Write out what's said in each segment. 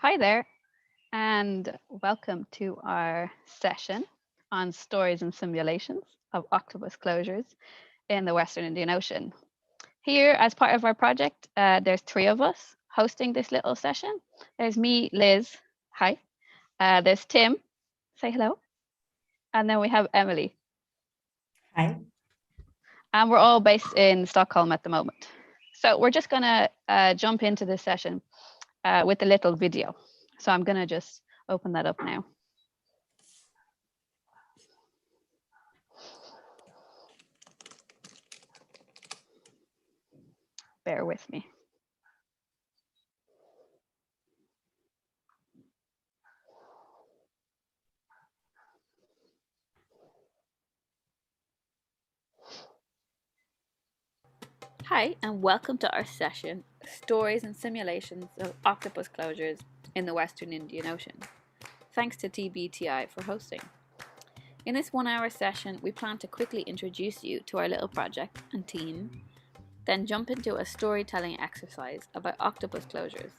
Hi there, and welcome to our session on stories and simulations of octopus closures in the Western Indian Ocean. Here, as part of our project, there's three of us hosting this little session. There's me, Liz. Hi. There's Tim. Say hello. And then we have Emily. Hi. And we're all based in Stockholm at the moment. So we're just going to jump into this session with a little video. So I'm going to just open that up now. Bear with me. Hi, and welcome to our session, Stories and Simulations of Octopus Closures in the Western Indian Ocean. Thanks to TBTI for hosting. In this 1 hour session, we plan to quickly introduce you to our little project and team, then jump into a storytelling exercise about octopus closures.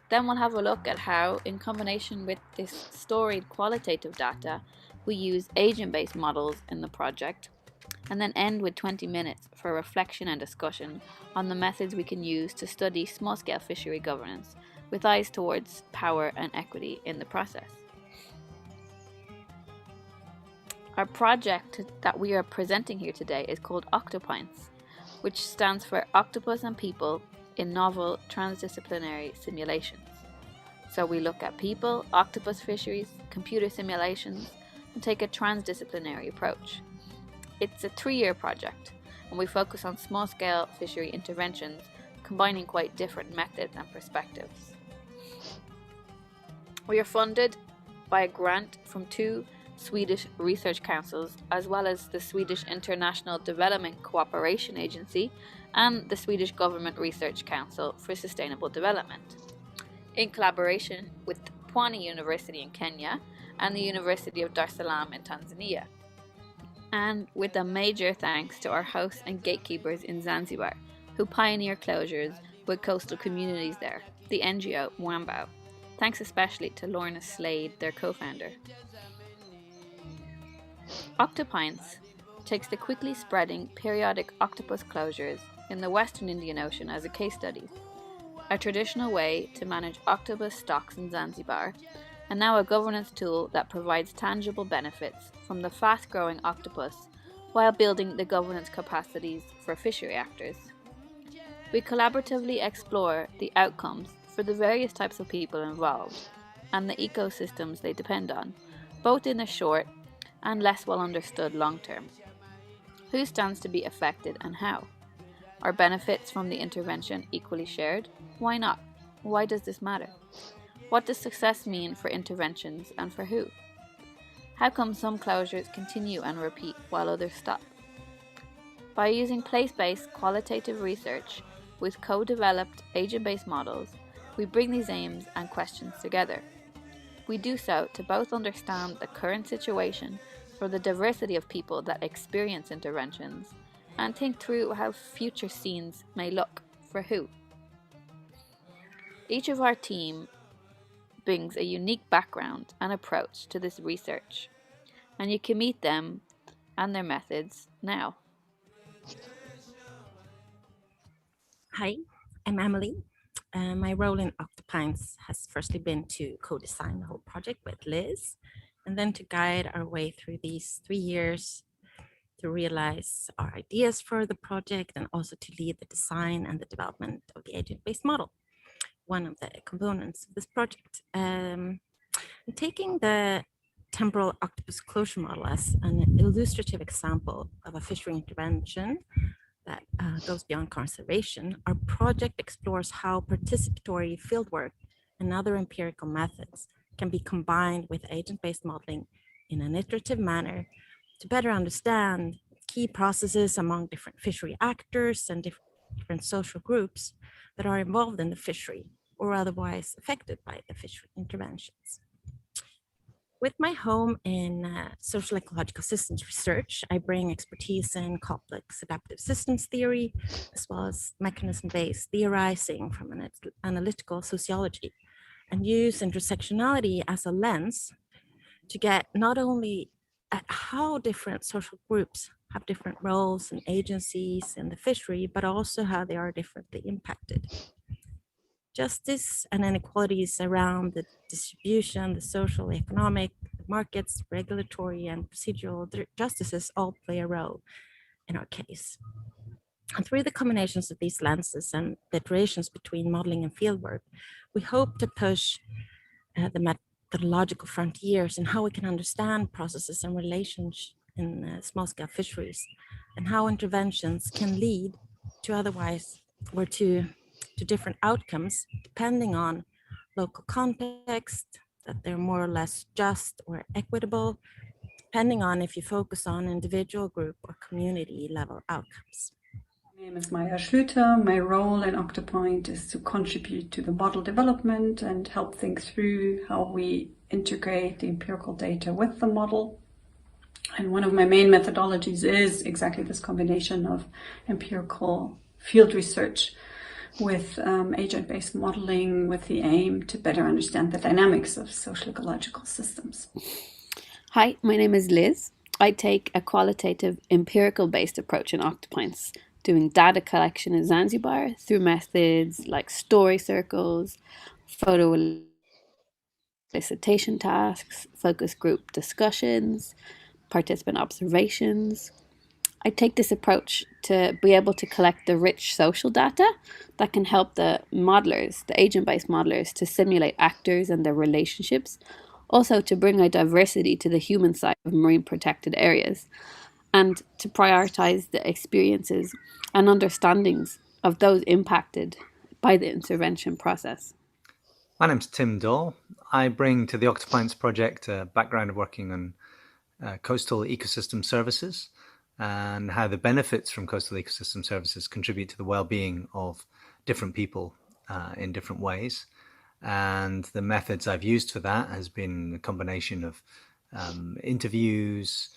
Then we'll have a look at how, in combination with this storied qualitative data, we use agent-based models in the project, and then end with 20 minutes for reflection and discussion on the methods we can use to study small-scale fishery governance with eyes towards power and equity in the process. Our project that we are presenting here today is called Octopints, which stands for Octopus and People in Novel Transdisciplinary Simulations. So we look at people, octopus fisheries, computer simulations, and take a transdisciplinary approach. It's a 3-year project, and we focus on small-scale fishery interventions, combining quite different methods and perspectives. We are funded by a grant from 2 Swedish research councils, as well as the Swedish International Development Cooperation Agency and the Swedish Government Research Council for Sustainable Development, in collaboration with Pwani University in Kenya and the University of Dar es Salaam in Tanzania. And with a major thanks to our hosts and gatekeepers in Zanzibar, who pioneer closures with coastal communities there, the NGO Mwambao. Thanks especially to Lorna Slade, their co-founder. Octopints takes the quickly spreading periodic octopus closures in the Western Indian Ocean as a case study, a traditional way to manage octopus stocks in Zanzibar, and now a governance tool that provides tangible benefits from the fast-growing octopus while building the governance capacities for fishery actors. We collaboratively explore the outcomes for the various types of people involved and the ecosystems they depend on, both in the short and less well understood long term. Who stands to be affected and how? Are benefits from the intervention equally shared? Why not? Why does this matter? What does success mean for interventions and for who? How come some closures continue and repeat while others stop? By using place-based qualitative research with co-developed agent-based models, we bring these aims and questions together. We do so to both understand the current situation for the diversity of people that experience interventions and think through how future scenes may look for who. Each of our team brings a unique background and approach to this research, and you can meet them and their methods now. Hi, I'm Emily. My role in Octopints has firstly been to co-design the whole project with Liz, and then to guide our way through these 3 years to realize our ideas for the project and also to lead the design and the development of the agent-based model, one of the components of this project. Taking the temporal octopus closure model as an illustrative example of a fishery intervention that goes beyond conservation, our project explores how participatory fieldwork and other empirical methods can be combined with agent-based modeling in an iterative manner to better understand key processes among different fishery actors and different social groups that are involved in the fishery or otherwise affected by the fishery interventions. With my home in social ecological systems research, I bring expertise in complex adaptive systems theory, as well as mechanism-based theorizing from an analytical sociology. and use intersectionality as a lens to get not only at how different social groups have different roles and agencies in the fishery, but also how they are differently impacted. Justice and inequalities around the distribution, the social, economic, the markets, regulatory, and procedural justices all play a role in our case. And through the combinations of these lenses and the iterations between modeling and fieldwork, we hope to push the methodological frontiers in how we can understand processes and relations in small-scale fisheries, and how interventions can lead to otherwise or to different outcomes depending on local context, that they're more or less just or equitable, depending on if you focus on individual, group, or community level outcomes. My name is Maya Schlüter. My role in Octopoint is to contribute to the model development and help think through how we integrate the empirical data with the model. And one of my main methodologies is exactly this combination of empirical field research with agent-based modeling, with the aim to better understand the dynamics of social ecological systems. Hi, my name is Liz. I take a qualitative, empirical-based approach in Octopoints, doing data collection in Zanzibar through methods like story circles, photo elicitation tasks, focus group discussions, participant observations. I take this approach to be able to collect the rich social data that can help the modelers, the agent-based modelers, to simulate actors and their relationships, also to bring a diversity to the human side of marine protected areas, and to prioritize the experiences and understandings of those impacted by the intervention process. My name's Tim Dahl. I bring to the Octopoints project a background of working on coastal ecosystem services and how the benefits from coastal ecosystem services contribute to the well-being of different people in different ways. And the methods I've used for that has been a combination of interviews,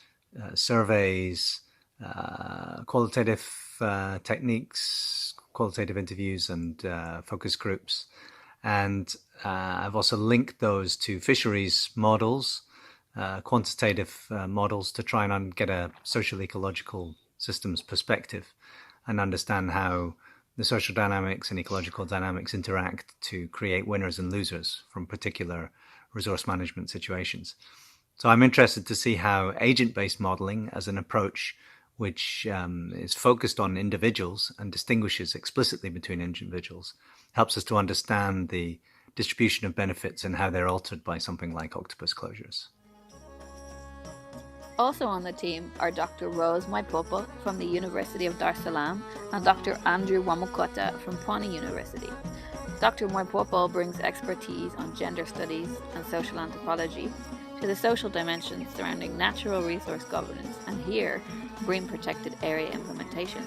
surveys, qualitative techniques, qualitative interviews, and focus groups. And I've also linked those to fisheries models, quantitative models, to try and get a social ecological systems perspective and understand how the social dynamics and ecological dynamics interact to create winners and losers from particular resource management situations. So I'm interested to see how agent-based modeling as an approach which is focused on individuals and distinguishes explicitly between individuals helps us to understand the distribution of benefits and how they're altered by something like octopus closures. Also on the team are Dr. Rose Maipopo from the University of Dar es Salaam and Dr. Andrew Wamukota from Pwani University. Dr. Maipopo brings expertise on gender studies and social anthropology to the social dimensions surrounding natural resource governance and here, marine protected area implementation.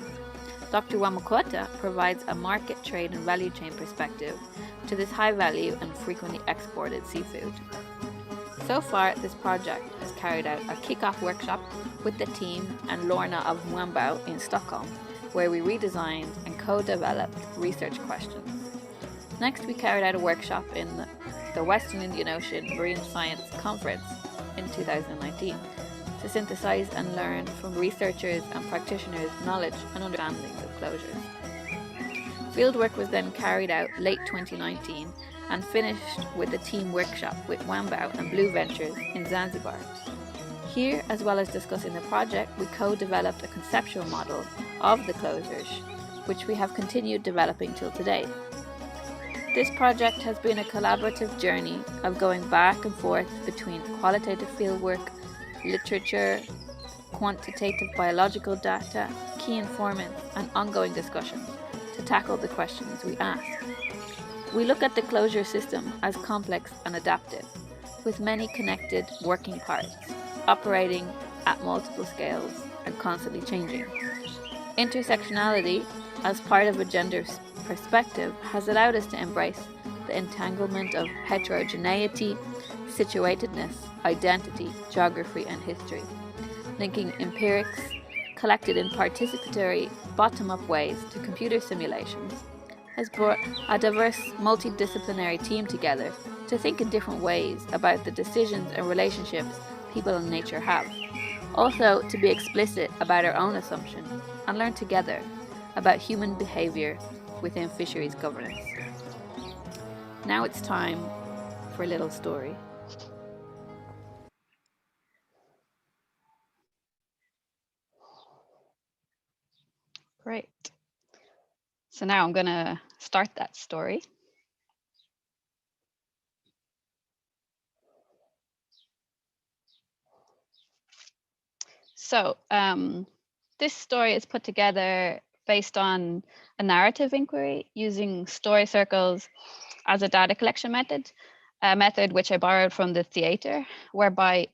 Dr. Wamukota provides a market, trade and value chain perspective to this high value and frequently exported seafood. So far, this project has carried out a kick-off workshop with the team and Lorna of Mwambao in Stockholm, where we redesigned and co-developed research questions. Next, we carried out a workshop in the Western Indian Ocean Marine Science Conference in 2019 to synthesize and learn from researchers and practitioners' knowledge and understanding of closures. Fieldwork was then carried out late 2019 and finished with a team workshop with Wambao and Blue Ventures in Zanzibar. Here, as well as discussing the project, we co-developed a conceptual model of the closures, which we have continued developing till today. This project has been a collaborative journey of going back and forth between qualitative fieldwork, literature, quantitative biological data, key informants, and ongoing discussions to tackle the questions we ask. We look at the closure system as complex and adaptive, with many connected working parts, operating at multiple scales and constantly changing. Intersectionality, as part of a gender perspective, has allowed us to embrace the entanglement of heterogeneity, situatedness, identity, geography, and history, linking empirics collected in participatory, bottom-up ways to computer simulations, has brought a diverse, multidisciplinary team together to think in different ways about the decisions and relationships people and nature have. Also, to be explicit about our own assumptions and learn together about human behaviour within fisheries governance. Now it's time for a little story. Great. So now I'm going to start that story. So this story is put together based on a narrative inquiry using story circles as a data collection method, a method which I borrowed from the theatre, whereby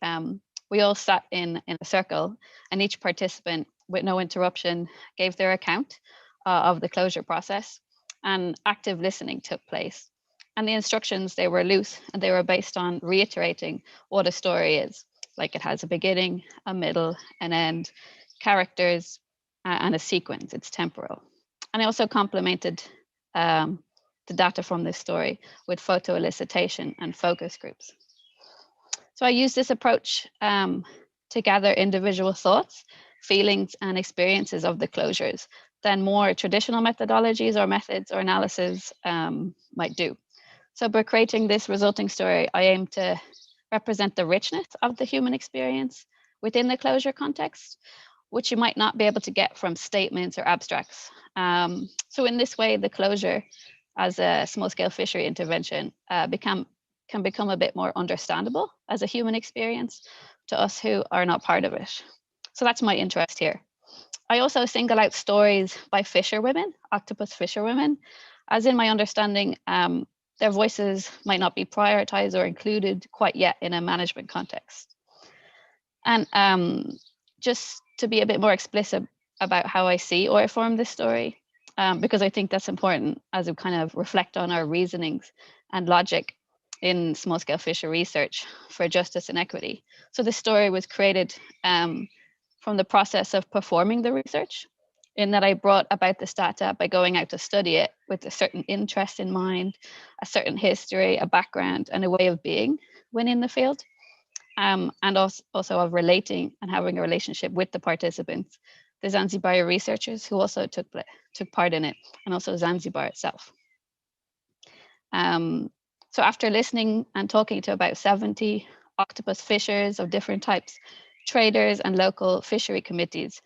we all sat in a circle and each participant, with no interruption, gave their account of the closure process, and active listening took place. And the instructions, they were loose and they were based on reiterating what a story is. Like it has a beginning, a middle, an end, characters, and a sequence. It's temporal. And I also complemented the data from this story with photo elicitation and focus groups. So I used this approach to gather individual thoughts, feelings, and experiences of the closures than more traditional methodologies or methods or analysis might do. So by creating this resulting story, I aim to represent the richness of the human experience within the closure context, which you might not be able to get from statements or abstracts. So in this way, the closure as a small-scale fishery intervention can become a bit more understandable as a human experience to us who are not part of it. So that's my interest here. I also single out stories by fisherwomen, octopus fisherwomen, as in my understanding, their voices might not be prioritized or included quite yet in a management context. And just to be a bit more explicit about how I see or form this story, because I think that's important as we kind of reflect on our reasonings and logic in small-scale fishery research for justice and equity. So this story was created from the process of performing the research, in that I brought about this data by going out to study it with a certain interest in mind, a certain history, a background, and a way of being when in the field, and also of relating and having a relationship with the participants, the Zanzibari researchers who also took part in it, and also Zanzibar itself. So after listening and talking to about 70 octopus fishers of different types, traders and local fishery committees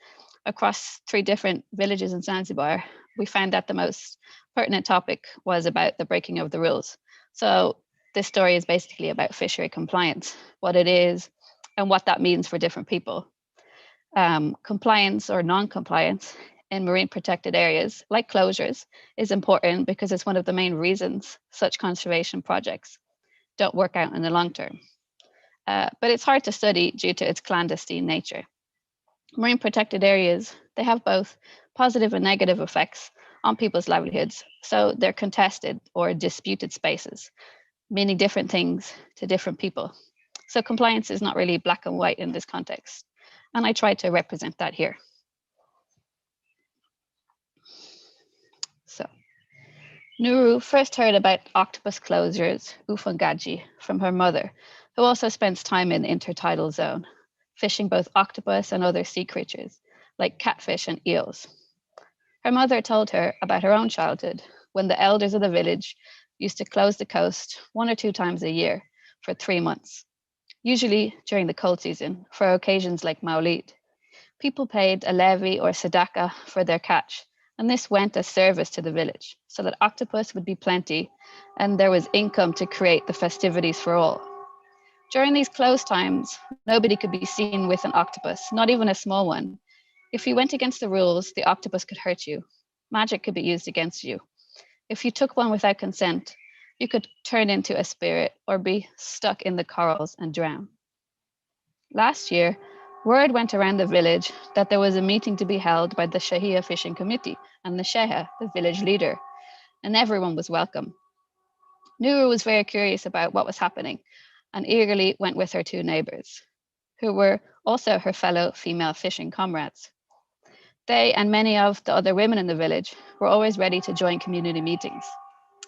across 3 different villages in Zanzibar, we found that the most pertinent topic was about the breaking of the rules. So this story is basically about fishery compliance, what it is, and what that means for different people. Compliance or non-compliance in marine protected areas, like closures, is important because it's one of the main reasons such conservation projects don't work out in the long term. But it's hard to study due to its clandestine nature. Marine protected areas, they have both positive and negative effects on people's livelihoods. So they're contested or disputed spaces, meaning different things to different people. So compliance is not really black and white in this context. And I try to represent that here. So Nuru first heard about octopus closures, Ufangaji, from her mother, who also spends time in the intertidal zone, fishing both octopus and other sea creatures, like catfish and eels. Her mother told her about her own childhood, when the elders of the village used to close the coast 1 or 2 times a year for 3 months, usually during the cold season, for occasions like Maulid. People paid a levy or sadaka for their catch, and this went as service to the village, so that octopus would be plenty, and there was income to create the festivities for all. During these closed times, nobody could be seen with an octopus, not even a small one. If you went against the rules, the octopus could hurt you. Magic could be used against you. If you took one without consent, you could turn into a spirit or be stuck in the corals and drown. Last year, word went around the village that there was a meeting to be held by the Shahia Fishing Committee and the Sheha, the village leader, and everyone was welcome. Nuru was very curious about what was happening and eagerly went with her 2 neighbors, who were also her fellow female fishing comrades. They and many of the other women in the village were always ready to join community meetings.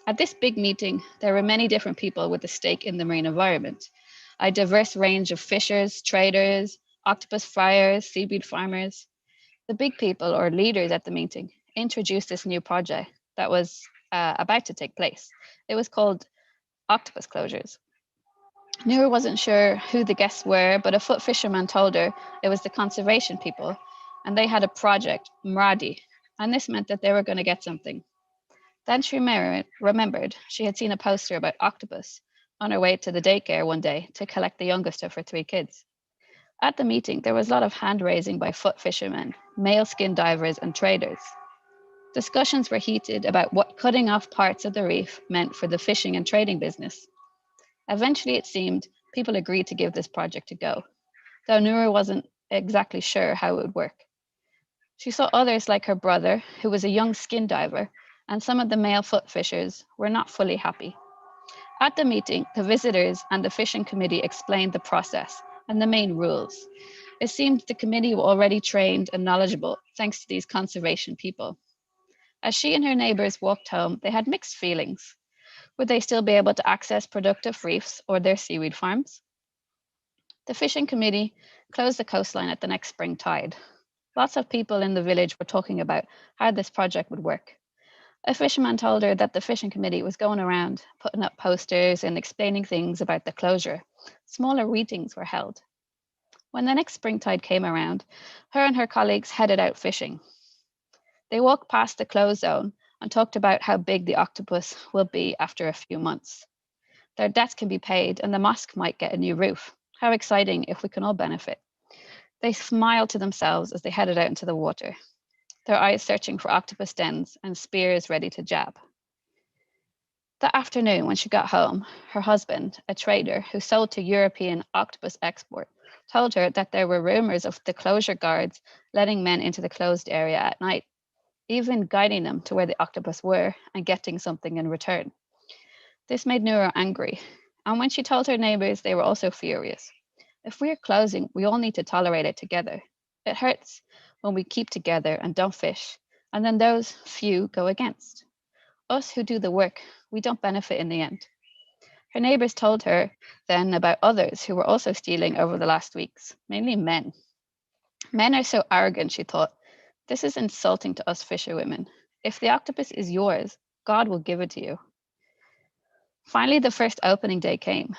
At this big meeting, there were many different people with a stake in the marine environment. A diverse range of fishers, traders, octopus fryers, seaweed farmers. The big people or leaders at the meeting introduced this new project that was about to take place. It was called octopus closures. Noor wasn't sure who the guests were, but a foot fisherman told her it was the conservation people, and they had a project, Mradi, and this meant that they were going to get something. Then she remembered she had seen a poster about octopus on her way to the daycare one day to collect the youngest of her 3 kids. At the meeting, there was a lot of hand raising by foot fishermen, male skin divers, and traders. Discussions were heated about what cutting off parts of the reef meant for the fishing and trading business. Eventually, it seemed people agreed to give this project a go, though Noor wasn't exactly sure how it would work. She saw others like her brother, who was a young skin diver, and some of the male foot fishers were not fully happy. At the meeting, the visitors and the fishing committee explained the process and the main rules. It seemed the committee were already trained and knowledgeable thanks to these conservation people. As she and her neighbours walked home, they had mixed feelings. Would they still be able to access productive reefs or their seaweed farms? The fishing committee closed the coastline at the next spring tide. Lots of people in the village were talking about how this project would work. A fisherman told her that the fishing committee was going around putting up posters and explaining things about the closure. Smaller meetings were held. When the next springtide came around, her and her colleagues headed out fishing. They walked past the closed zone and talked about how big the octopus will be after a few months. Their debts can be paid and the mosque might get a new roof. How exciting if we can all benefit. They smiled to themselves as they headed out into the water, their eyes searching for octopus dens and spears ready to jab. That afternoon, when she got home, her husband, a trader who sold to European octopus export, told her that there were rumors of the closure guards letting men into the closed area at night, even guiding them to where the octopus were and getting something in return. This made Noura angry, and when she told her neighbors, they were also furious. If we're closing, we all need to tolerate it together. It hurts when we keep together and don't fish, and then those few go against. Us who do the work, we don't benefit in the end. Her neighbors told her then about others who were also stealing over the last weeks, mainly men. Men are so arrogant, she thought. This is insulting to us fisherwomen. If the octopus is yours, God will give it to you. Finally, the first opening day came.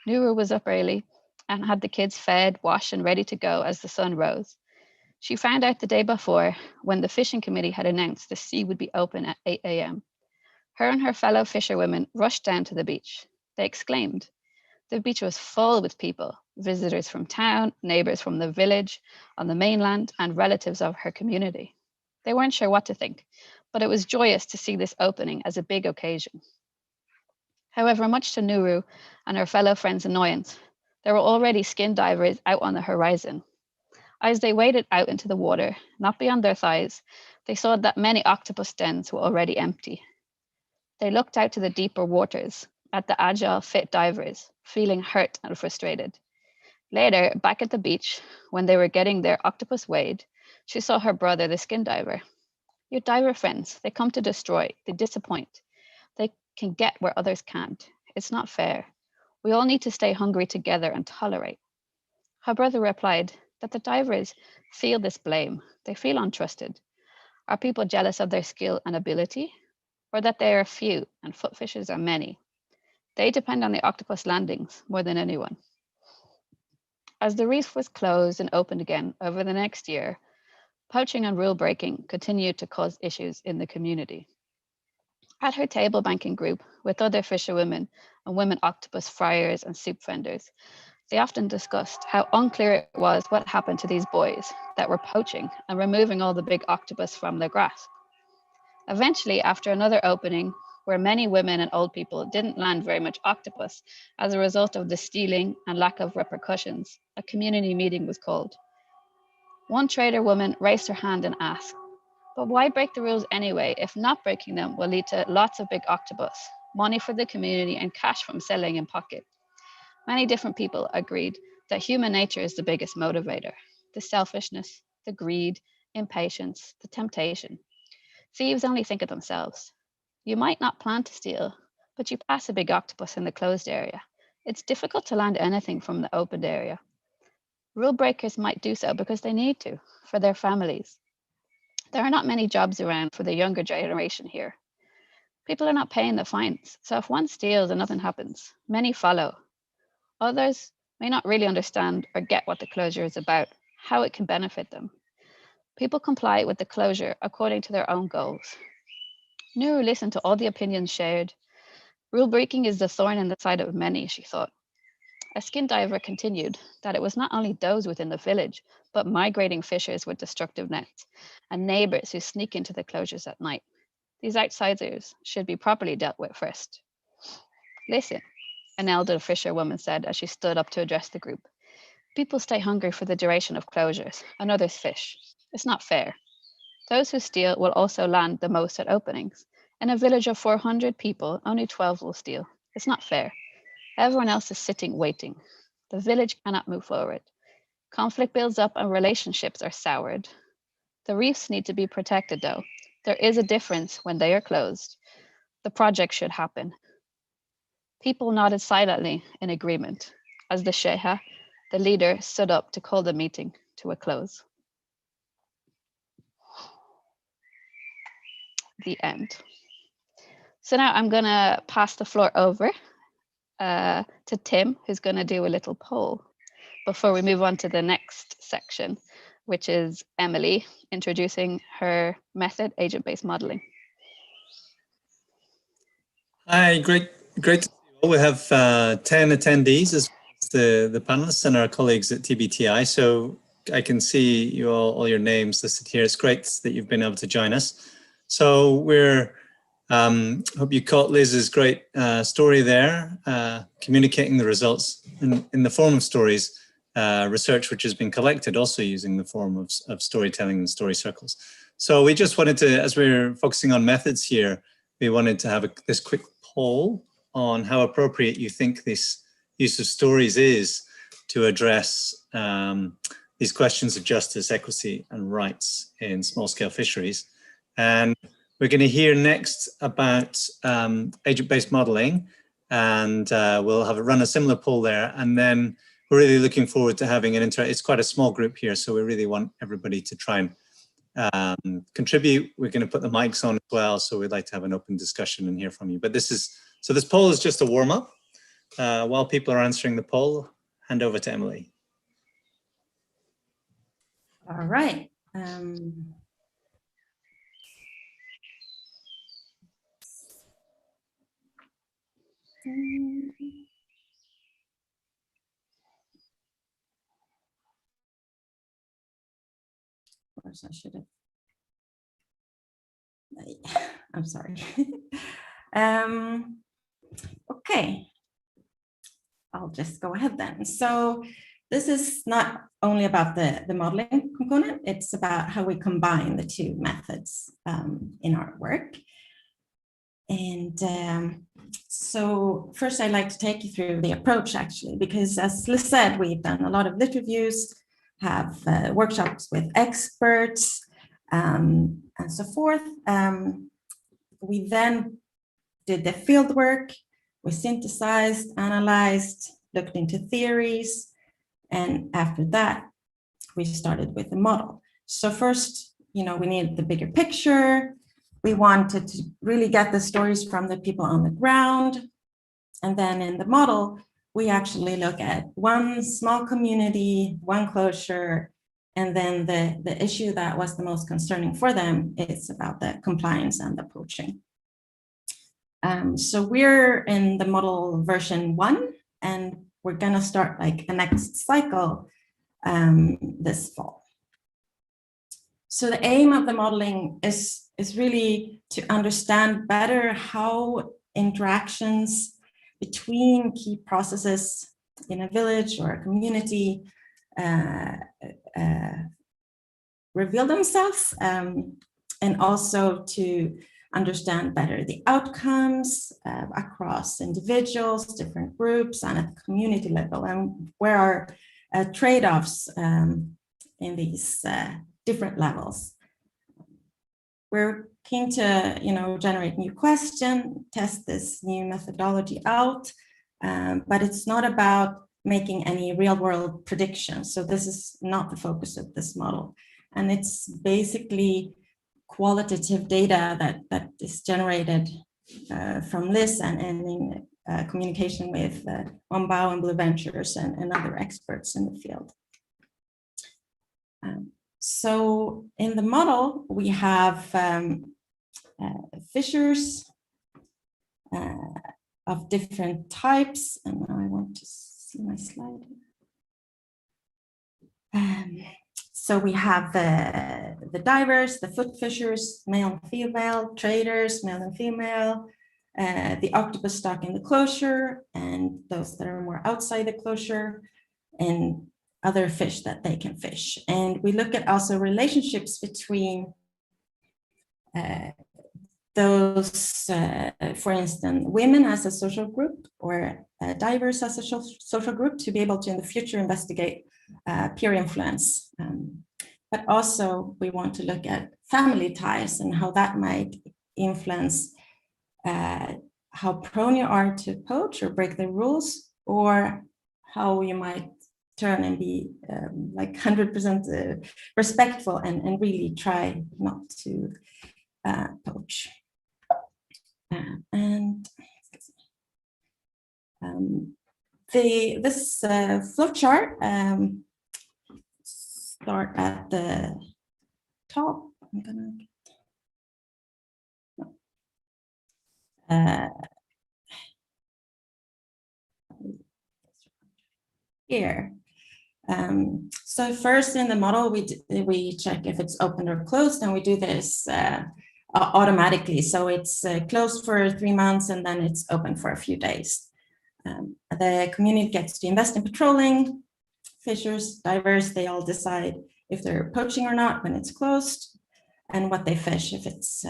Noura was up early and had the kids fed, washed, and ready to go as the sun rose. She found out the day before when the fishing committee had announced the sea would be open at 8 a.m. Her and her fellow fisherwomen rushed down to the beach. They exclaimed. The beach was full with people, visitors from town, neighbors from the village, on the mainland, and relatives of her community. They weren't sure what to think, but it was joyous to see this opening as a big occasion. However, much to Nuru and her fellow friends' annoyance, there were already skin divers out on the horizon. As they waded out into the water, not beyond their thighs, they saw that many octopus dens were already empty. They looked out to the deeper waters, at the agile, fit divers, feeling hurt and frustrated. Later, back at the beach, when they were getting their octopus weighed, she saw her brother, the skin diver. Your diver friends, they come to destroy, they disappoint. They can get where others can't. It's not fair. We all need to stay hungry together and tolerate. Her brother replied that the divers feel this blame. They feel untrusted. Are people jealous of their skill and ability? Or that they are few and foot fishers are many? They depend on the octopus landings more than anyone. As the reef was closed and opened again over the next year, poaching and rule breaking continued to cause issues in the community. At her table banking group with other fisherwomen and women octopus fryers and soup vendors, they often discussed how unclear it was what happened to these boys that were poaching and removing all the big octopus from their grasp. Eventually, after another opening, where many women and old people didn't land very much octopus as a result of the stealing and lack of repercussions, a community meeting was called. One trader woman raised her hand and asked, but why break the rules anyway if not breaking them will lead to lots of big octopus, money for the community, and cash from selling in pocket? Many different people agreed that human nature is the biggest motivator. The selfishness, the greed, impatience, the temptation. Thieves only think of themselves. You might not plan to steal, but you pass a big octopus in the closed area. It's difficult to land anything from the opened area. Rule breakers might do so because they need to, for their families. There are not many jobs around for the younger generation here. People are not paying the fines, so if one steals and nothing happens, many follow. Others may not really understand or get what the closure is about, how it can benefit them. People comply with the closure according to their own goals. Nuru listened to all the opinions shared. Rule breaking is the thorn in the side of many, she thought. A skin diver continued that it was not only those within the village, but migrating fishers with destructive nets and neighbors who sneak into the closures at night. These outsiders should be properly dealt with first. Listen, an elder fisherwoman said as she stood up to address the group. People stay hungry for the duration of closures, and others fish. It's not fair. Those who steal will also land the most at openings. In a village of 400 people, only 12 will steal. It's not fair. Everyone else is sitting waiting. The village cannot move forward. Conflict builds up and relationships are soured. The reefs need to be protected though. There is a difference when they are closed. The project should happen. People nodded silently in agreement as the Sheikha, the leader, stood up to call the meeting to a close. The end. So now I'm gonna pass the floor over to Tim, who's gonna do a little poll before we move on to the next section, which is Emily introducing her method, agent-based modeling. Hi, great to see you all. We have 10 attendees as the panelists and our colleagues at TBTI. So I can see you all your names listed here. It's great that you've been able to join us. So we're hope you caught Liz's great story there, communicating the results in the form of stories, research which has been collected also using the form of storytelling and story circles. So we just wanted to, as we're focusing on methods here, we wanted to have this quick poll on how appropriate you think this use of stories is to address these questions of justice, equity, and rights in small-scale fisheries. And we're going to hear next about agent-based modeling, and we'll run a similar poll there. And then we're really looking forward to having an it's quite a small group here, so we really want everybody to try and contribute. We're going to put the mics on as well, so we'd like to have an open discussion and hear from you. But this poll is just a warm-up. While people are answering the poll, hand over to Emily. All right. Of course, I should have. I'm sorry. Okay, I'll just go ahead then. So this is not only about the modeling component, it's about how we combine the two methods in our work. And so first I'd like to take you through the approach actually, because as Liz said, we've done a lot of lit reviews, have workshops with experts and so forth. We then did the field work, we synthesized, analyzed, looked into theories, and after that, we started with the model. So first, we needed the bigger picture. We wanted to really get the stories from the people on the ground. And then in the model, we actually look at one small community, one closure, and then the issue that was the most concerning for them is about the compliance and the poaching. So we're in the model version 1, and we're gonna start like a next cycle this fall. So the aim of the modeling is really to understand better how interactions between key processes in a village or a community reveal themselves, and also to understand better the outcomes across individuals, different groups, and at the community level, and where are trade-offs in these different levels. We're keen to, generate new questions, test this new methodology out, but it's not about making any real-world predictions. So this is not the focus of this model, and it's basically qualitative data that is generated from LIS and in communication with Ombao and Blue Ventures and other experts in the field. So in the model, we have fissures of different types. And now I want to see my slide. So we have the divers, the foot fishers, male and female, traders, male and female, the octopus stock in the closure, and those that are more outside the closure, and other fish that they can fish. And we look at also relationships between those, for instance, women as a social group or divers as a social group, to be able to in the future investigate peer influence. But also we want to look at family ties and how that might influence how prone you are to poach or break the rules, or how you might turn and be like 100% respectful and really try not to poach. This flow chart start at the top. I'm gonna here. So first in the model, we check if it's open or closed, and we do this automatically. So it's closed for 3 months and then it's open for a few days. The community gets to invest in patrolling. Fishers, divers, they all decide if they're poaching or not when it's closed, and what they fish if it's,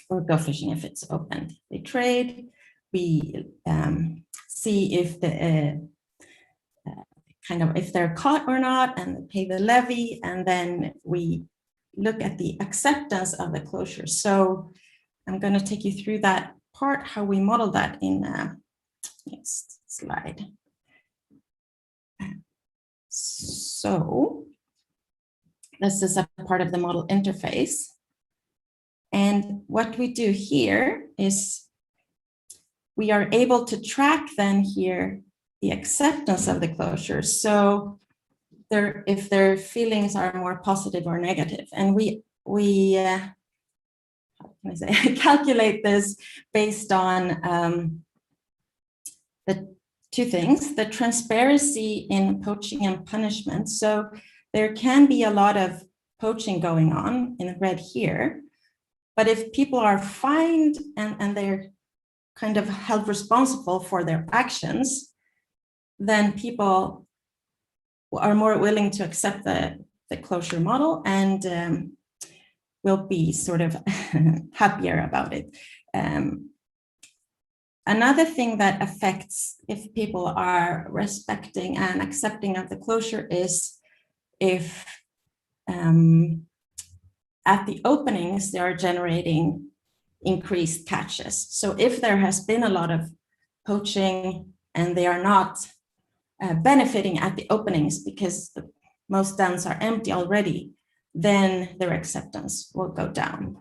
or go fishing if it's open. They trade. We see if the if they're caught or not, and pay the levy, and then we look at the acceptance of the closure. So I'm going to take you through that part, how we model that in next slide. So this is a part of the model interface. And what we do here is we are able to track then here the acceptance of the closure. So if their feelings are more positive or negative. And we how can I say, calculate this based on the two things, the transparency in poaching and punishment. So there can be a lot of poaching going on in red here, but if people are fined and they're kind of held responsible for their actions, then people are more willing to accept the closure model and will be sort of happier about it. Another thing that affects if people are respecting and accepting of the closure is if at the openings they are generating increased catches. So if there has been a lot of poaching and they are not benefiting at the openings because most dens are empty already, then their acceptance will go down.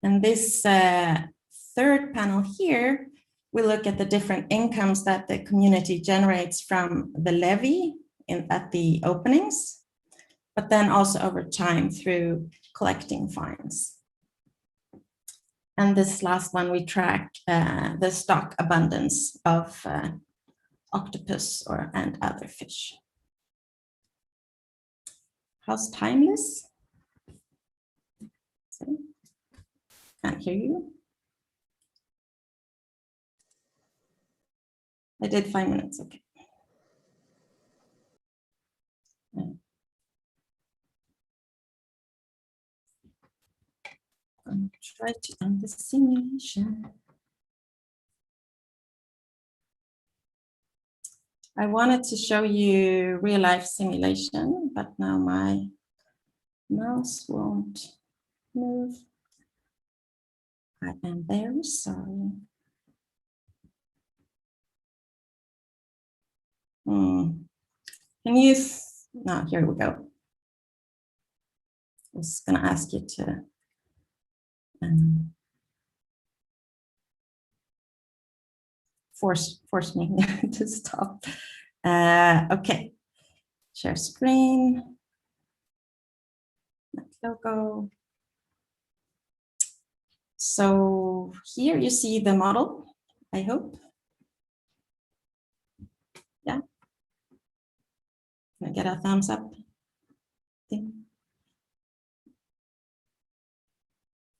And this third panel here, we look at the different incomes that the community generates from the levy at the openings, but then also over time through collecting fines. And this last one, we track the stock abundance of octopus and other fish. How's timeless? Can't hear you. I did 5 minutes, okay. I'm trying to end the simulation. I wanted to show you real life simulation, but now my mouse won't move. I am very sorry. Can you, no, here we go. I was gonna ask you to force me to stop. Okay, share screen, logo. So here you see the model, I hope. Yeah. Can I get a thumbs up?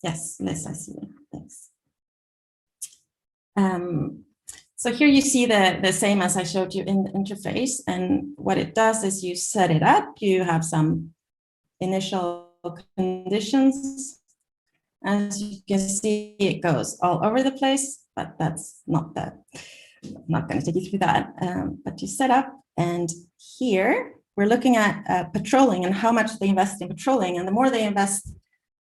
Yes, Liz, I see you. Thanks. So here you see the same as I showed you in the interface. And what it does is you set it up. You have some initial conditions. As you can see, it goes all over the place, but that's not that. I'm not going to take you through that. But you set up, and here we're looking at patrolling and how much they invest in patrolling. And the more they invest,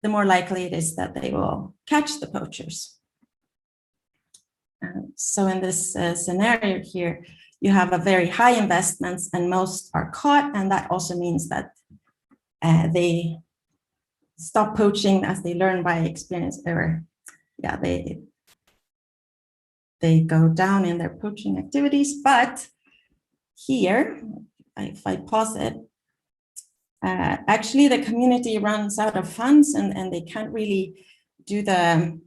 the more likely it is that they will catch the poachers. So in this scenario here, you have a very high investments and most are caught. And that also means that they stop poaching as they learn by experience, or yeah, they go down in their poaching activities. But here, if I pause it, actually the community runs out of funds and they can't really do the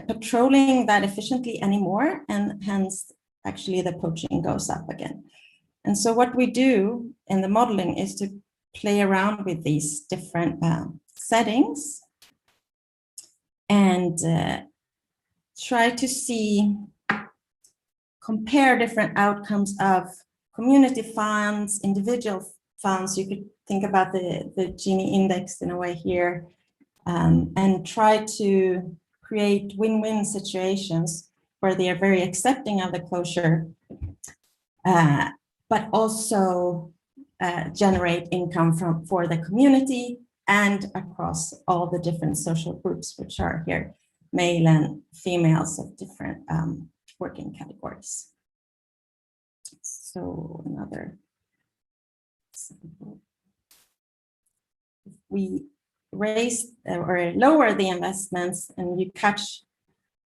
patrolling that efficiently anymore, and hence actually the poaching goes up again. And so what we do in the modeling is to play around with these different settings and try to see, compare different outcomes of community funds, individual funds. You could think about the Gini index in a way here, and try to create win-win situations where they are very accepting of the closure, but also generate income for the community and across all the different social groups, which are here, male and females of different working categories. So another example. If we raise or lower the investments and you catch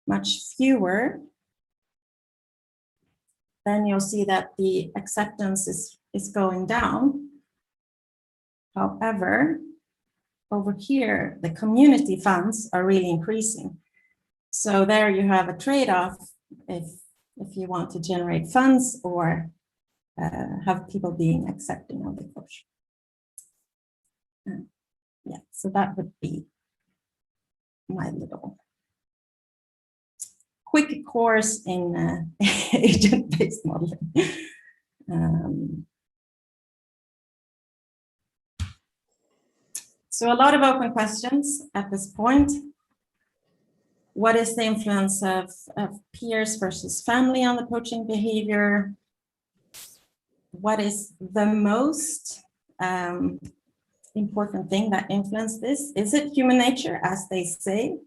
much fewer, then you'll see that the acceptance is going down. However, over here, the community funds are really increasing. So there you have a trade-off if you want to generate funds or have people being accepting of the closure. Yeah, so that would be my little quick course in agent-based modeling. So a lot of open questions at this point. What is the influence of peers versus family on the poaching behavior? What is the most important thing that influences this? Is it human nature, as they say?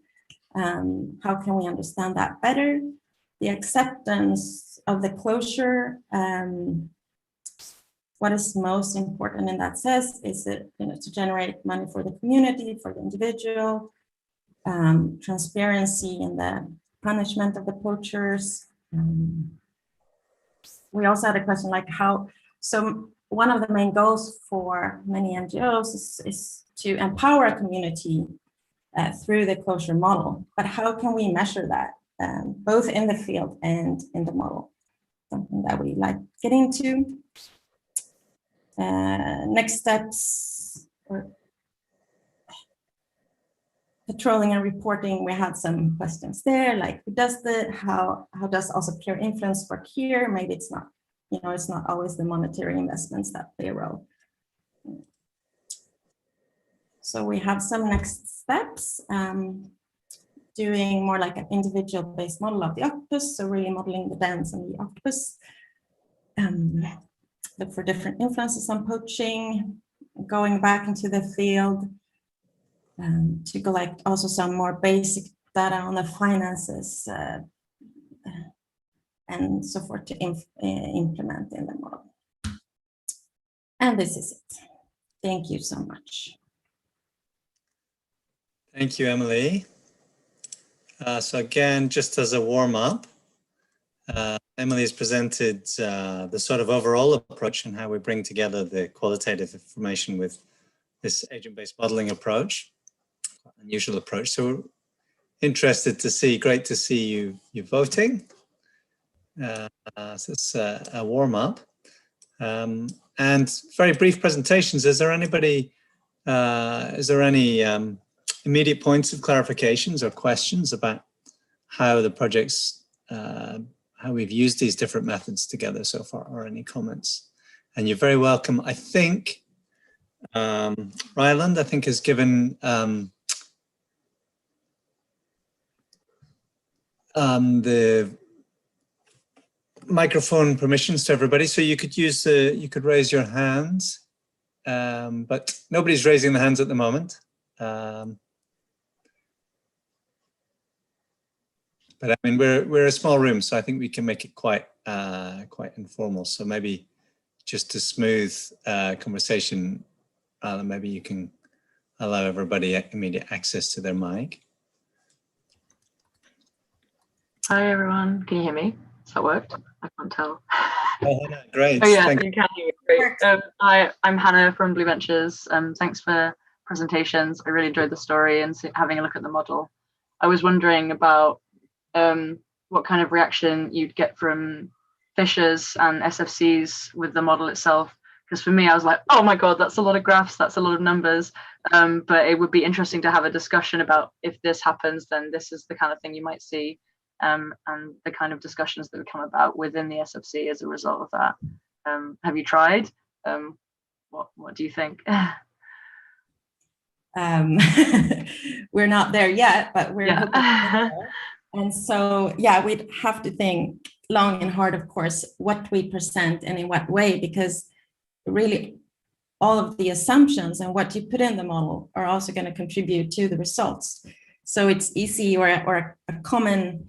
How can we understand that better? The acceptance of the closure. What is most important in that sense? Is it to generate money for the community, for the individual? Transparency in the punishment of the poachers. We also had a question like how, so one of the main goals for many NGOs is to empower a community through the closure model, but how can we measure that both in the field and in the model? Something that we like get into. Next steps, or patrolling and reporting, we had some questions there, like who does how does also peer influence work here? Maybe it's not, it's not always the monetary investments that play a role. So we have some next steps, doing more like an individual based model of the octopus, so really modeling the dance and the octopus. look for different influences on poaching, going back into the field, to collect also some more basic data on the finances and so forth to implement in the model. And this is it. Thank you so much. Thank you, Emily. So again, just as a warm-up, Emily has presented the sort of overall approach and how we bring together the qualitative information with this agent-based modeling approach, unusual approach. So we're interested to see, great to see you voting. So it's a warm-up. And very brief presentations. Is there anybody, is there any immediate points of clarifications or questions about how the project's, how we've used these different methods together so far, or any comments? And you're very welcome. I think Ryland, I think, has given the microphone permissions to everybody, so you could use you could raise your hands, but nobody's raising the hands at the moment. But I mean, we're a small room, so I think we can make it quite informal. So maybe just to smooth conversation, maybe you can allow everybody immediate access to their mic. Hi everyone, can you hear me? Has that worked? I can't tell. Oh, great. Oh yeah, Thank you can hear me. Great. Hi, I'm Hannah from Blue Ventures. Thanks for presentations. I really enjoyed the story and having a look at the model. I was wondering about what kind of reaction you'd get from fishers and SFCs with the model itself. Because for me, I was like, oh my God, that's a lot of graphs, that's a lot of numbers. But it would be interesting to have a discussion about if this happens, then this is the kind of thing you might see. And the kind of discussions that would come about within the SFC as a result of that. Have you tried? What do you think? We're not there yet, but we're hoping there. And so, yeah, we'd have to think long and hard, of course, what we present and in what way, because really all of the assumptions and what you put in the model are also going to contribute to the results. So it's easy, or a common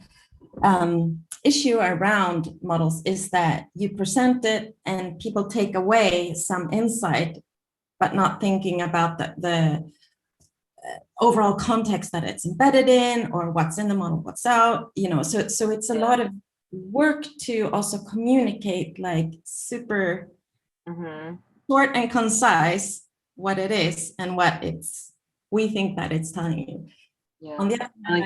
issue around models is that you present it and people take away some insight, but not thinking about the overall context that it's embedded in, or what's in the model, what's out, you know. So it's a lot of work to also communicate like super short and concise what it is and what we think that it's telling you. Yeah. On the other hand,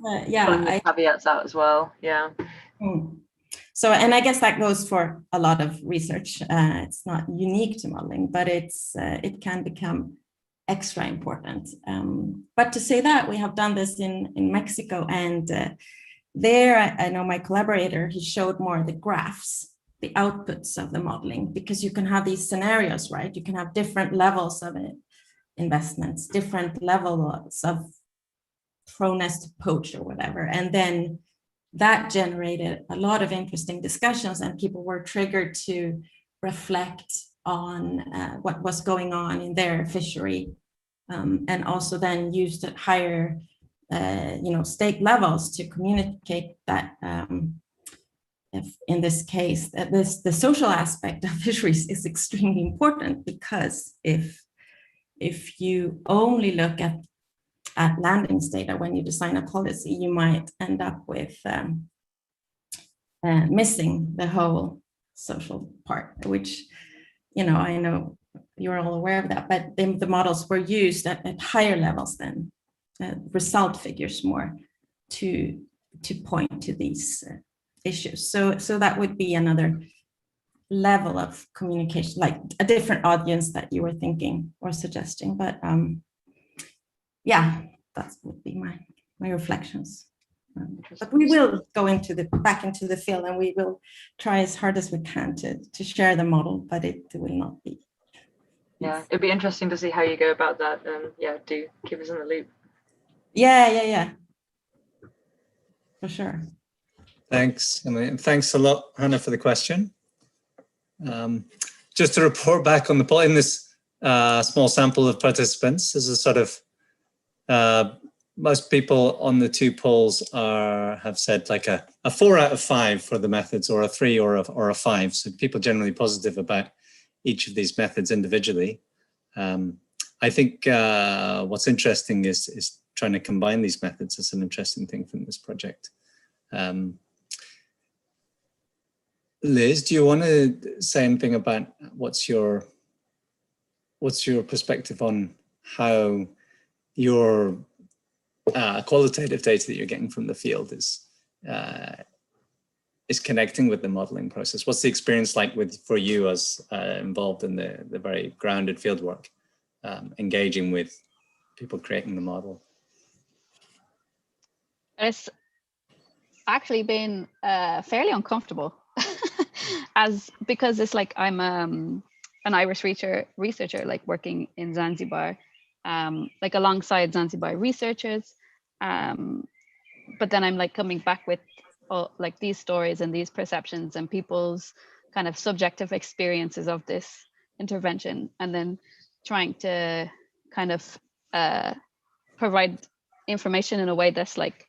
I caveats out as well. Yeah. So, and I guess that goes for a lot of research. It's not unique to modeling, but it can become extra important. But to say that, we have done this in Mexico, and there I know my collaborator, he showed more the graphs, the outputs of the modeling, because you can have these scenarios, right? You can have different levels of investments, different levels of proneness to poach or whatever. And then that generated a lot of interesting discussions, and people were triggered to reflect on what was going on in their fishery, and also then used at higher state levels to communicate that if in this case that the social aspect of fisheries is extremely important, because if you only look at landings data when you design a policy, you might end up with missing the whole social part, which, you know, I know you're all aware of that, but the models were used at higher levels than result figures more to point to these issues. So that would be another level of communication, like a different audience that you were thinking or suggesting. But yeah, that would be my reflections. But we will go back into the field, and we will try as hard as we can to share the model, but it will not be. Yeah, it'd be interesting to see how you go about that. Yeah, do keep us in the loop. Yeah. For sure. Thanks. And thanks a lot, Hannah, for the question. Just to report back on the poll, in this small sample of participants, as a sort of, most people on the two polls have said like a 4 out of 5 for the methods, or a 3 or a 5. So people generally positive about each of these methods individually. I think what's interesting is trying to combine these methods. Is an interesting thing from this project. Liz, do you want to say anything about what's your perspective on how your qualitative data that you're getting from the field is connecting with the modeling process? What's the experience like for you as involved in the very grounded fieldwork, engaging with people creating the model? It's actually been fairly uncomfortable, because it's like I'm an Irish researcher, like working in Zanzibar, like alongside Zanzibar researchers, but then I'm like coming back with like these stories and these perceptions and people's kind of subjective experiences of this intervention, and then trying to kind of provide information in a way that's like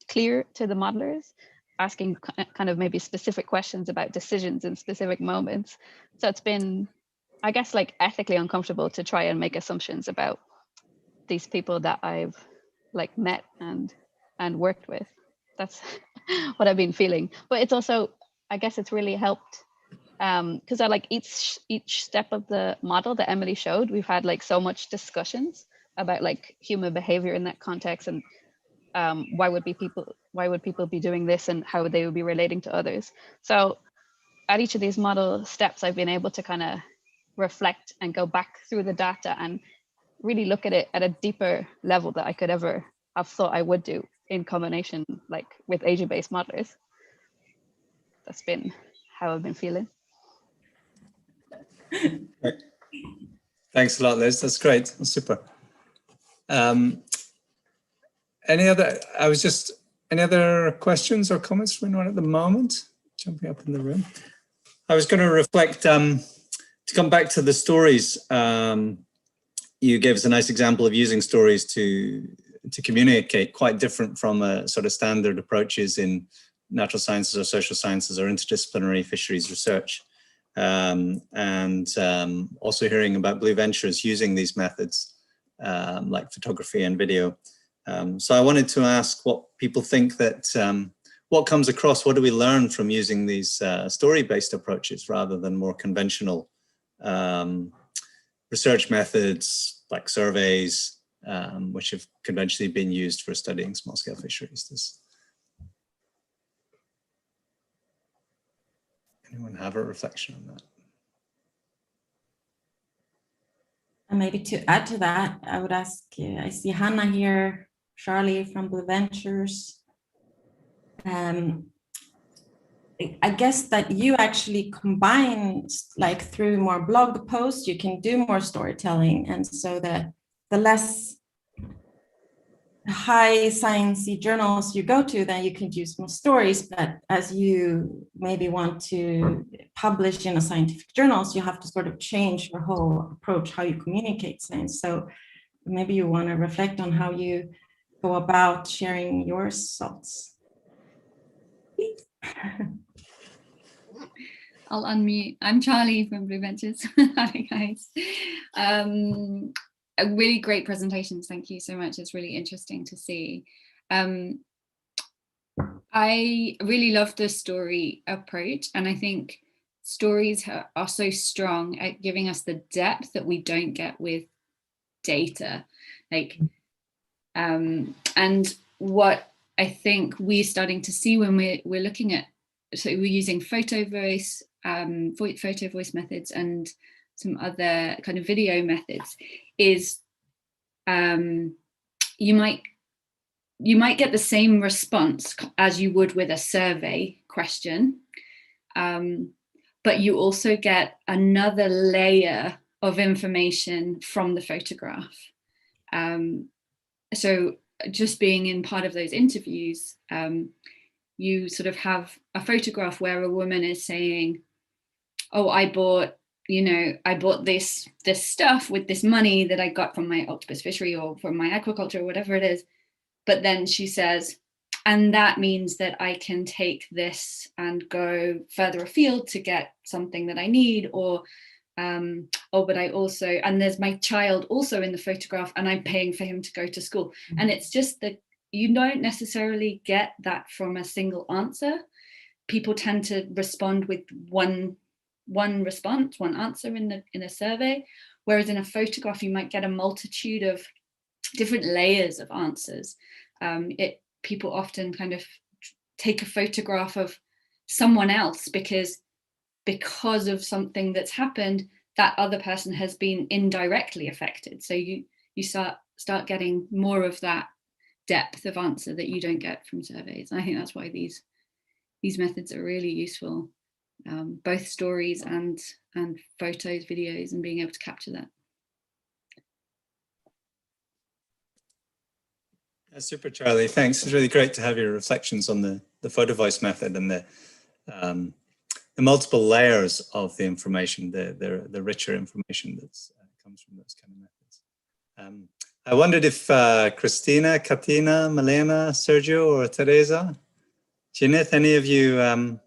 clear to the modelers, asking kind of maybe specific questions about decisions in specific moments. So it's been, I guess, like ethically uncomfortable to try and make assumptions about these people that I've like met and worked with. That's what I've been feeling. But it's also, I guess it's really helped because I like each step of the model that Emily showed, we've had like so much discussions about like human behavior in that context, and why would people be doing this, and how they would be relating to others. So at each of these model steps, I've been able to kind of reflect and go back through the data and really look at it at a deeper level that I could ever have thought I would do in combination like with agent-based modelers. That's been how I've been feeling. Thanks a lot, Liz. That's great. That's super. Any other questions or comments from anyone at the moment? Jumping up in the room. I was going to reflect, to come back to the stories. You gave us a nice example of using stories to communicate, quite different from sort of standard approaches in natural sciences or social sciences or interdisciplinary fisheries research. And also hearing about Blue Ventures using these methods like photography and video. So I wanted to ask what people think that, what comes across, what do we learn from using these story-based approaches rather than more conventional research methods like surveys, which have conventionally been used for studying small-scale fisheries. Anyone have a reflection on that? And maybe to add to that, I would ask, I see Hannah here, Charlie from Blue Ventures. I guess that you actually combine, like through more blog posts, you can do more storytelling. And so the less high sciencey journals you go to, then you can use more stories. But as you maybe want to publish in a scientific journals, you have to sort of change your whole approach, how you communicate science. So maybe you want to reflect on how you go about sharing your thoughts. I'll unmute. I'm Charlie from Blue Ventures. Hi guys. A really great presentation. Thank you so much. It's really interesting to see. I really love the story approach, and I think stories are so strong at giving us the depth that we don't get with data. Like, and what I think we're starting to see when we're looking at, so we're using photo voice methods and some other kind of video methods, is you might get the same response as you would with a survey question, but you also get another layer of information from the photograph. So just being in part of those interviews, you sort of have a photograph where a woman is saying, oh, I bought this stuff with this money that I got from my octopus fishery or from my aquaculture or whatever it is. But then she says, and that means that I can take this and go further afield to get something that I need, or but I also, and there's my child also in the photograph and I'm paying for him to go to school. And it's just that you don't necessarily get that from a single answer. People tend to respond with one response, one answer in a survey, whereas in a photograph you might get a multitude of different layers of answers. People often kind of take a photograph of someone else because of something that's happened, that other person has been indirectly affected. So you start getting more of that depth of answer that you don't get from surveys. And I think that's why these methods are really useful, both stories and photos, videos, and being able to capture that. That's super, Charlie. Thanks. It's really great to have your reflections on the photo voice method and the multiple layers of the information, the richer information that comes from those kind of methods. I wondered if Christina, Katina, Malena, Sergio, or Teresa, Gineth, any of you in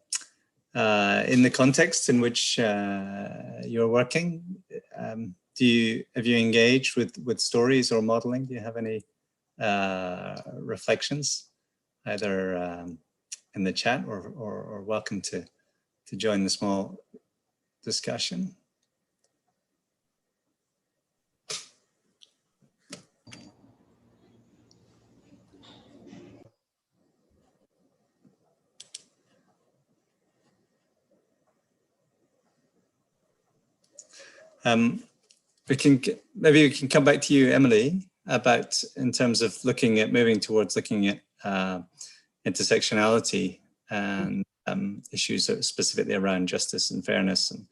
the context in which you're working, have you engaged with stories or modeling? Do you have any reflections, either in the chat or welcome to join the small discussion? Maybe we can come back to you, Emily, about in terms of moving towards looking at intersectionality and issues specifically around justice and fairness, and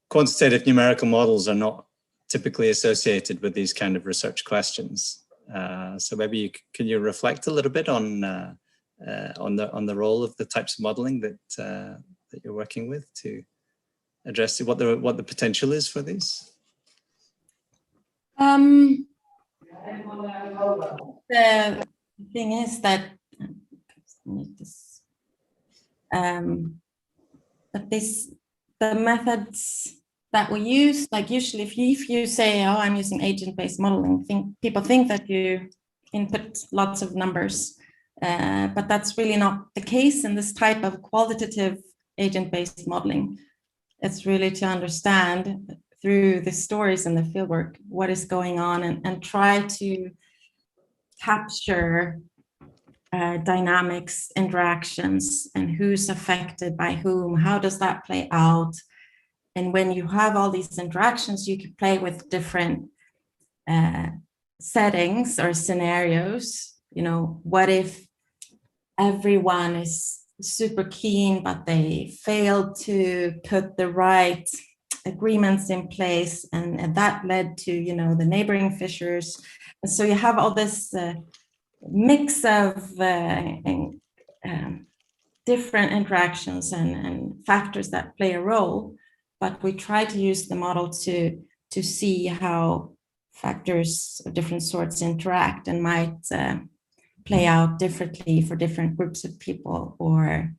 quantitative numerical models are not typically associated with these kind of research questions. So maybe can you reflect a little bit on the role of the types of modeling that you're working with to address what the potential is for these? The thing is that the methods that we use, like usually if you say, oh, I'm using agent-based modeling, people think that you input lots of numbers, but that's really not the case in this type of qualitative agent-based modeling. It's really to understand through the stories and the fieldwork what is going on, and try to capture dynamics, interactions, and who's affected by whom, how does that play out. And when you have all these interactions, you can play with different settings or scenarios. You know, what if everyone is super keen, but they failed to put the right agreements in place, and that led to, you know, the neighboring fishers. And so you have all this mix of different interactions and factors that play a role, but we try to use the model to see how factors of different sorts interact and might play out differently for different groups of people or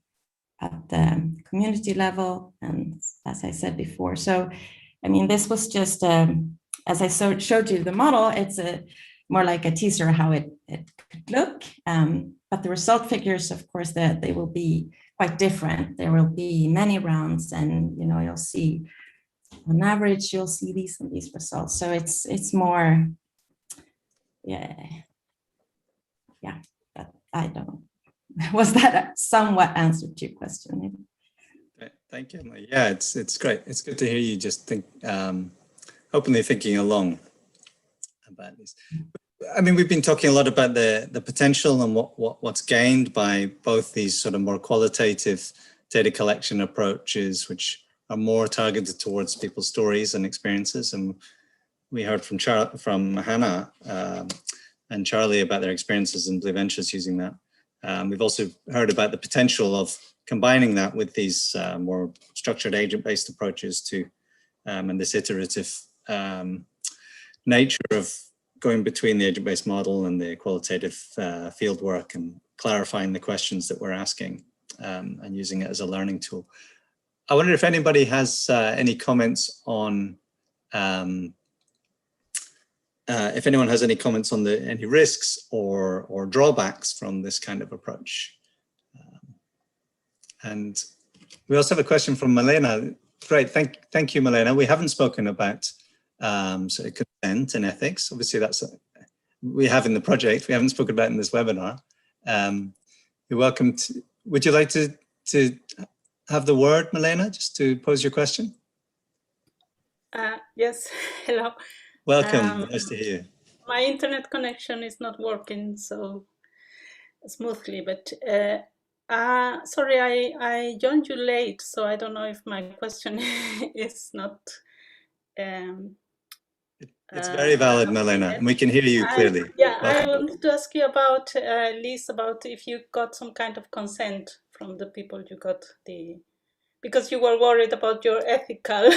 at the community level, and as I said before. So, I mean, this was just, as I showed you the model, it's more like a teaser how it could look, but the result figures, of course, that they will be quite different. There will be many rounds, and, you know, you'll see, on average, you'll see these and these results. So it's more, yeah, but I don't know. Was that a somewhat answer to your question? Maybe? Thank you. Yeah, it's great. It's good to hear you just think, openly thinking along about this. I mean, we've been talking a lot about the potential and what's gained by both these sort of more qualitative data collection approaches, which are more targeted towards people's stories and experiences. And we heard from Hannah and Charlie about their experiences in Blue Ventures using that. We've also heard about the potential of combining that with these more structured agent-based approaches to, and this iterative nature of going between the agent-based model and the qualitative field work and clarifying the questions that we're asking and using it as a learning tool. I wonder if anybody has any comments on, if anyone has any comments on any risks or drawbacks from this kind of approach. And we also have a question from Milena. Great, thank you, Milena. We haven't spoken about sort of consent and ethics. Obviously, that's we have in the project. We haven't spoken about in this webinar. You're welcome to. Would you like to have the word, Milena, just to pose your question? Yes. Hello. Welcome. Nice to hear you. My internet connection is not working so smoothly, but sorry, I joined you late, so I don't know if my question is not. It's very valid, Milena, and we can hear you clearly. I wanted to ask you about, Liz, about if you got some kind of consent from the people you got because you were worried about your ethical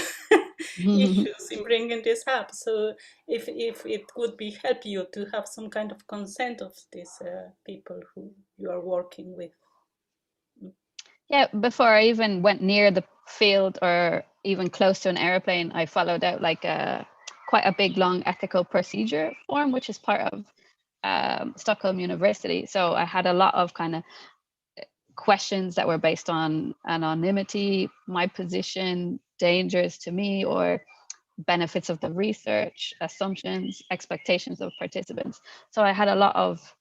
issues in bringing this up. So if it would help you to have some kind of consent of these people who you are working with. Yeah, before I even went near the field or even close to an airplane, I followed out like quite a big, long ethical procedure form, which is part of Stockholm University. So I had a lot of kind of questions that were based on anonymity, my position, dangers to me, or benefits of the research, assumptions, expectations of participants. So I had a lot of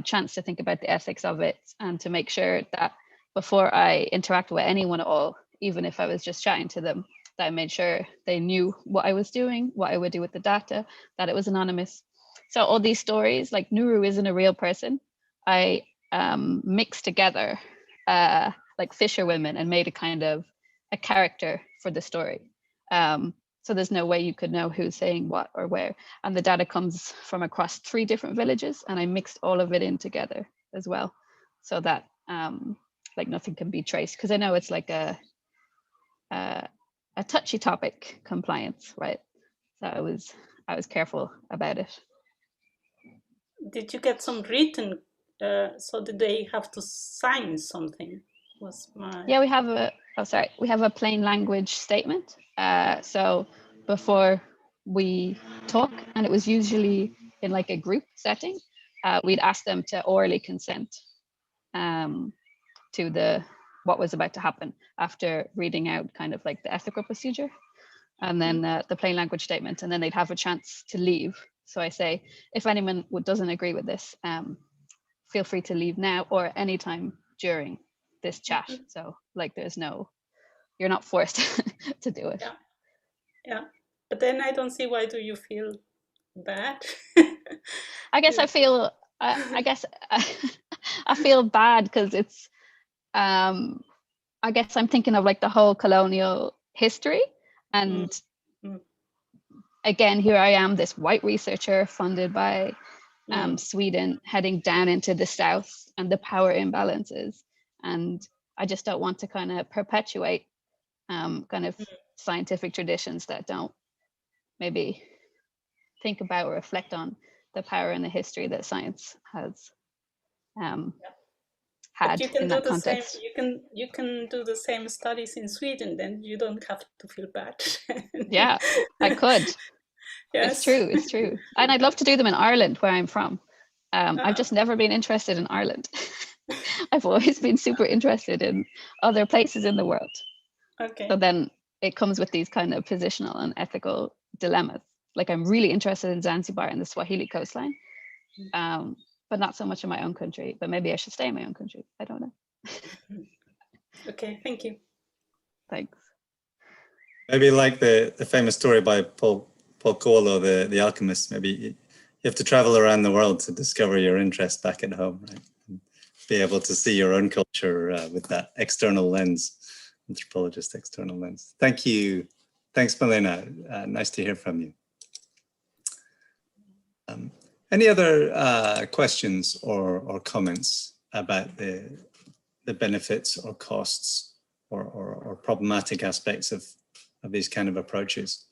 chance to think about the ethics of it and to make sure that before I interact with anyone at all, even if I was just chatting to them, that I made sure they knew what I was doing, what I would do with the data, that it was anonymous. So all these stories, like Nuru isn't a real person. I mixed together like fisherwomen and made a kind of a character for the story. So there's no way you could know who's saying what or where. And the data comes from across 3 different villages, and I mixed all of it in together as well, so that like nothing can be traced. Because I know it's like a touchy topic, compliance, right? So I was careful about it. Did you get some written? So did they have to sign something? Yeah, we have a plain language statement. So before we talk, and it was usually in like a group setting, we'd ask them to orally consent to what was about to happen after reading out kind of like the ethical procedure, and then the plain language statement, and then they'd have a chance to leave. So I say, if anyone doesn't agree with this, feel free to leave now or anytime during this chat. So like you're not forced to do it. Yeah. But then I don't see, why do you feel bad? I guess I feel I feel bad because it's I guess I'm thinking of like the whole colonial history, and again, here I am, this white researcher funded by Sweden, heading down into the south and the power imbalances, and I just don't want to kind of perpetuate kind of scientific traditions that don't maybe think about or reflect on the power and the history that science has had in that context. You can do the same studies in Sweden, then you don't have to feel bad. Yeah, I could. Yes. It's true. And I'd love to do them in Ireland, where I'm from. I've just never been interested in Ireland. I've always been super interested in other places in the world. Okay. So then it comes with these kind of positional and ethical dilemmas. Like I'm really interested in Zanzibar and the Swahili coastline, but not so much in my own country. But maybe I should stay in my own country. I don't know. Okay, thank you. Thanks. Maybe like the famous story by Paul Coelho, the alchemist. Maybe you have to travel around the world to discover your interest back at home, right? And be able to see your own culture with that external lens, anthropologist external lens. Thank you. Thanks, Milena. Nice to hear from you. Any other questions or comments about the benefits or costs or problematic aspects of these kind of approaches.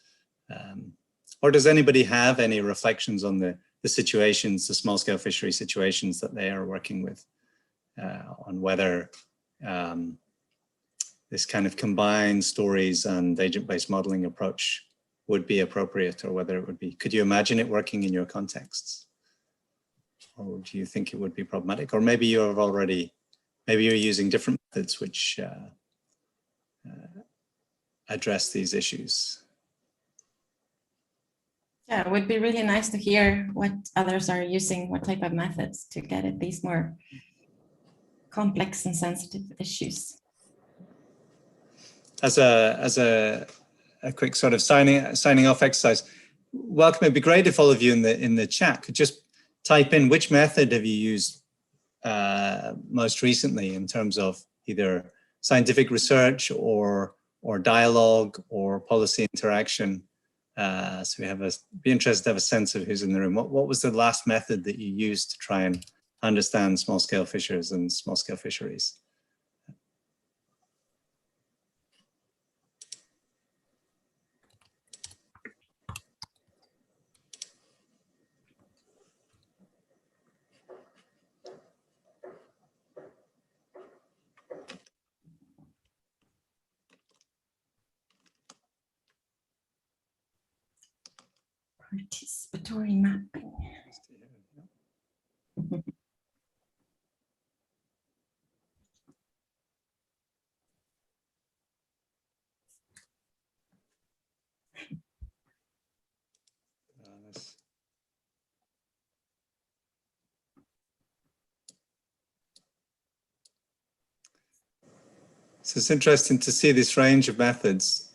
Or does anybody have any reflections on the situations, the small scale fishery situations that they are working with, on whether this kind of combined stories and agent-based modeling approach would be appropriate, or whether it would be, could you imagine it working in your contexts? Or do you think it would be problematic? Or maybe you're already, maybe you're using different methods which address these issues. Yeah, it would be really nice to hear what others are using, what type of methods to get at these more complex and sensitive issues. As a quick sort of signing off exercise, welcome. It'd be great if all of you in the chat could just type in which method have you used most recently in terms of either scientific research or dialogue or policy interaction. So we have be interested to have a sense of who's in the room. What was the last method that you used to try and understand small scale fishers and small scale fisheries? Participatory mapping. So it's interesting to see this range of methods.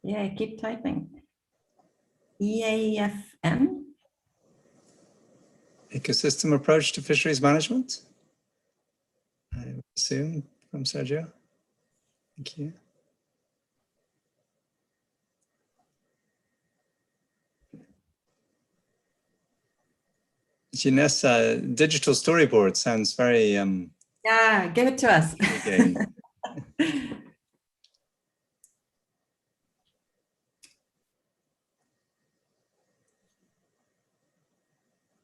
Yeah, keep typing. EAFM. Ecosystem approach to fisheries management, I would assume, from Sergio. Thank you. Ginessa, digital storyboard sounds very yeah, give it to us.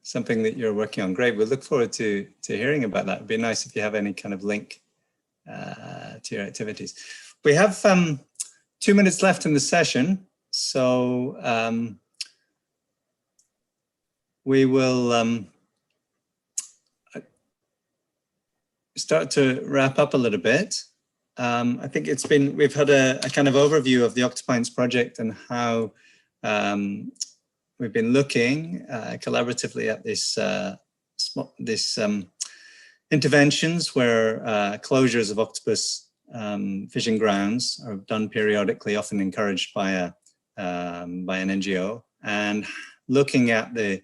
Something that you're working on. Great. We look forward to hearing about that. It'd be nice if you have any kind of link to your activities. We have 2 minutes left in the session, so we will start to wrap up a little bit. I think we've had a kind of overview of the Octopines project and how we've been looking collaboratively at this interventions where closures of octopus fishing grounds are done periodically, often encouraged by an NGO, and looking at the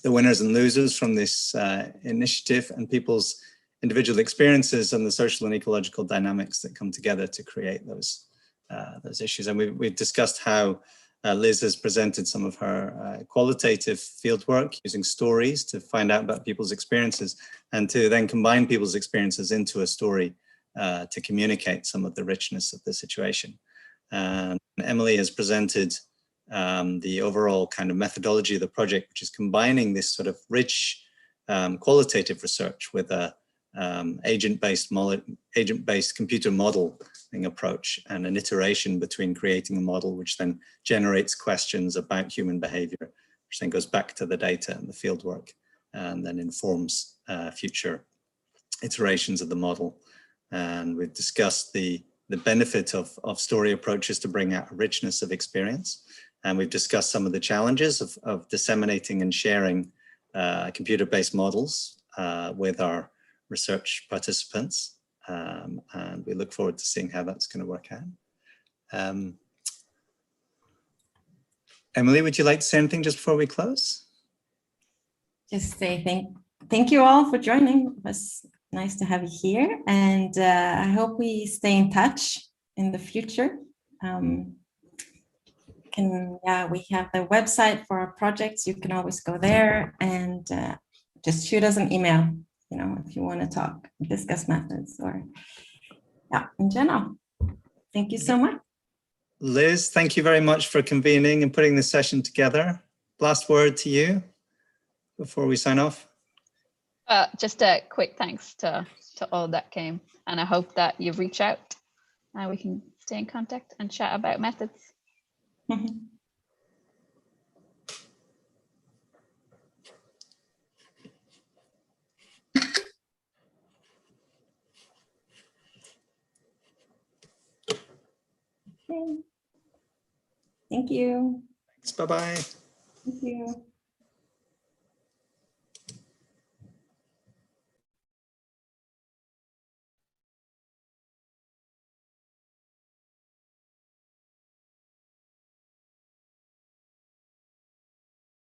winners and losers from this initiative and people's individual experiences and the social and ecological dynamics that come together to create those issues. And we've discussed how Liz has presented some of her qualitative fieldwork using stories to find out about people's experiences and to then combine people's experiences into a story to communicate some of the richness of the situation. And Emily has presented the overall kind of methodology of the project, which is combining this sort of rich qualitative research with a agent-based computer modeling approach and an iteration between creating a model which then generates questions about human behavior, which then goes back to the data and the fieldwork and then informs future iterations of the model. And we've discussed the benefit of story approaches to bring out a richness of experience. And we've discussed some of the challenges of disseminating and sharing computer-based models with our research participants. And we look forward to seeing how that's going to work out. Emily, would you like to say anything just before we close? Just say thank you all for joining. It was nice to have you here. And I hope we stay in touch in the future. We have the website for our projects. You can always go there and just shoot us an email, if you want to talk, discuss methods, or in general. Thank you so much. Liz, thank you very much for convening and putting this session together. Last word to you before we sign off. Just a quick thanks to all that came, and I hope that you reach out and we can stay in contact and chat about methods. Okay. Thank you. Bye-bye. Thank you.